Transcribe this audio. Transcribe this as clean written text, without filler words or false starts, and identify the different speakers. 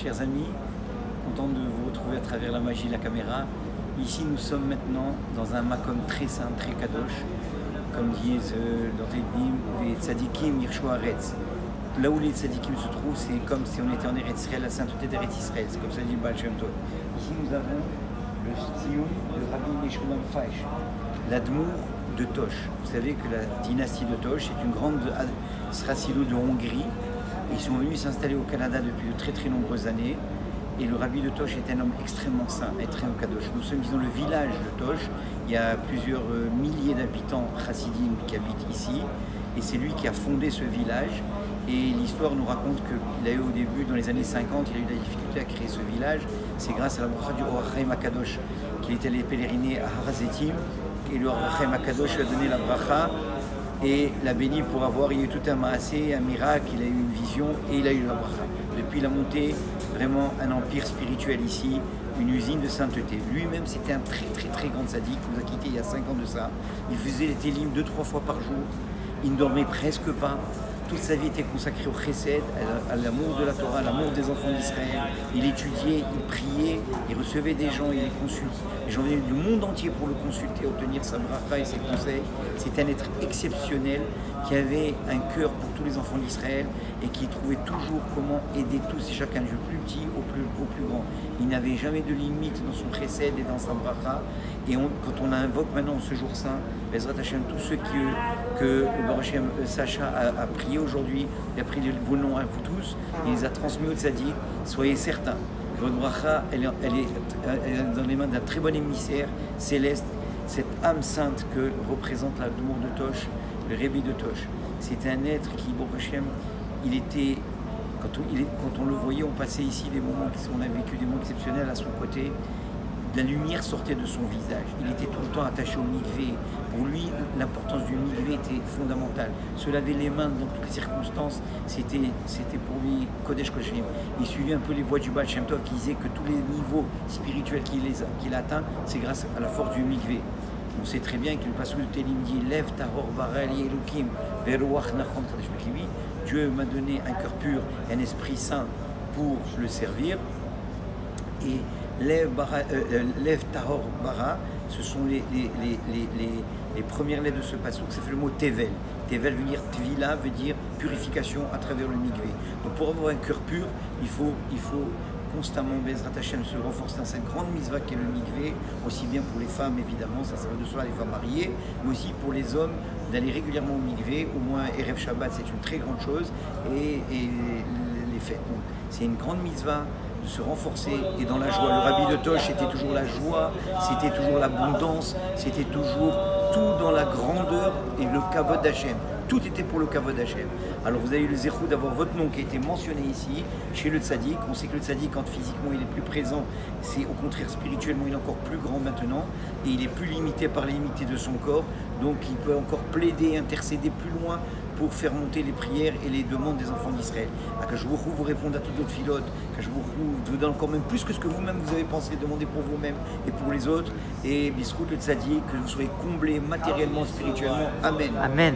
Speaker 1: Chers amis, content de vous retrouver à travers la magie de la caméra. Ici, nous sommes maintenant dans un makom très saint, très kadosh, comme disent dans les tzadikim Yirshu Haaretz. Là où les tzadikim se trouvent, c'est comme si on était en Eretz Israël, la sainteté d'Eretz Israël, c'est comme ça dit Baal Shem Tov. Ici, nous avons le tzioum de Rabbi Meshulam Faish, l'admour de Tosh. Vous savez que la dynastie de Tosh est une grande srassilou de Hongrie. Ils sont venus s'installer au Canada depuis de très très nombreuses années. Et le rabbi de Tosh est un homme extrêmement saint et très kadosh. Nous sommes dans le village de Tosh. Il y a plusieurs milliers d'habitants chassidim qui habitent ici. Et c'est lui qui a fondé ce village. Et l'histoire nous raconte qu'il a eu au début, dans les années 50, il a eu de la difficulté à créer ce village. C'est grâce à la bracha du Or HaChaim HaKadosh qu'il est allé pèleriner à Har HaZeitim. Et le Or HaChaim HaKadosh lui a donné la bracha et l'a béni pour avoir, il y a eu tout un maasé, un miracle, il a eu une vision et il a eu la bracha. Depuis, il a monté vraiment un empire spirituel ici, une usine de sainteté. Lui-même, c'était un très grand sadique, il nous a quittés il y a 5 ans de ça. Il faisait les télim 2-3 fois par jour, il ne dormait presque pas. Toute sa vie était consacrée au chesed, à l'amour de la Torah, à l'amour des enfants d'Israël. Il étudiait, il priait, il recevait des gens, il les consultait. Les gens venaient du monde entier pour le consulter, obtenir sa bracha et ses conseils. C'est un être exceptionnel qui avait un cœur pour tous les enfants d'Israël et qui trouvait toujours comment aider tous et chacun, du plus petit au plus grand. Il n'avait jamais de limite dans son chesed et dans sa bracha. Et quand on invoque maintenant ce jour saint, Bezrat Hashem, tous ceux que Baruch Hashem Sacha a prié aujourd'hui, il a pris vos noms à vous tous, il les a transmis au tzaddik, soyez certains. Votre bracha, elle est dans les mains d'un très bon émissaire céleste, cette âme sainte que représente l'amour de Tosh, le Rebbe de Tosh. C'est un être qui, Baruch Hashem, il était, quand on le voyait, on passait ici des moments, on a vécu des moments exceptionnels à son côté. La lumière sortait de son visage. Il était tout le temps attaché au mikvé. Pour lui, l'importance du mikvé était fondamentale. Se laver les mains dans toutes les circonstances, c'était pour lui Kodesh Koshim. Il suivait un peu les voies du Baal Shem Tov qui disait que tous les niveaux spirituels qu'il a atteints, c'est grâce à la force du mikvé. On sait très bien que le passage de Télim dit Lev tahor bara li elokim veruach nachon kadesh b'libi. Dieu m'a donné un cœur pur, un esprit saint pour le servir. Et Lev tahor bara, ce sont les premières lettres de ce passage. Ça fait le mot tevel. Tevel veut dire tvila, veut dire purification à travers le mikvé. Donc pour avoir un cœur pur, il faut constamment, Bezrat Hashem, se renforcer dans cette grande mitzvah qu'est le mikvé, aussi bien pour les femmes évidemment, ça va de soi les femmes mariées, mais aussi pour les hommes d'aller régulièrement au mikvé, au moins Erev Shabbat c'est une très grande chose, et les fêtes. C'est une grande mitzvah de se renforcer et dans la joie. Le rabbi de Tosh, c'était toujours la joie, c'était toujours l'abondance, c'était toujours tout dans la grandeur et le kavod d'Hachem. Tout était pour le kavod d'Hachem. Alors vous avez eu le zéchou d'avoir votre nom qui a été mentionné ici, chez le tzaddik. On sait que le tzaddik, quand physiquement il est plus présent, c'est au contraire spirituellement il est encore plus grand maintenant et il est plus limité par les limites de son corps. Donc il peut encore plaider, intercéder plus loin pour faire monter les prières et les demandes des enfants d'Israël. Akadosh Baruch Hu vous répond à toutes votre filote. Akadosh Baruch Hu vous donne encore même plus que ce que vous-même vous avez pensé demander pour vous-même et pour les autres. Et biscout le tzaddik, que vous soyez comblés matériellement, spirituellement. Amen.
Speaker 2: Amen.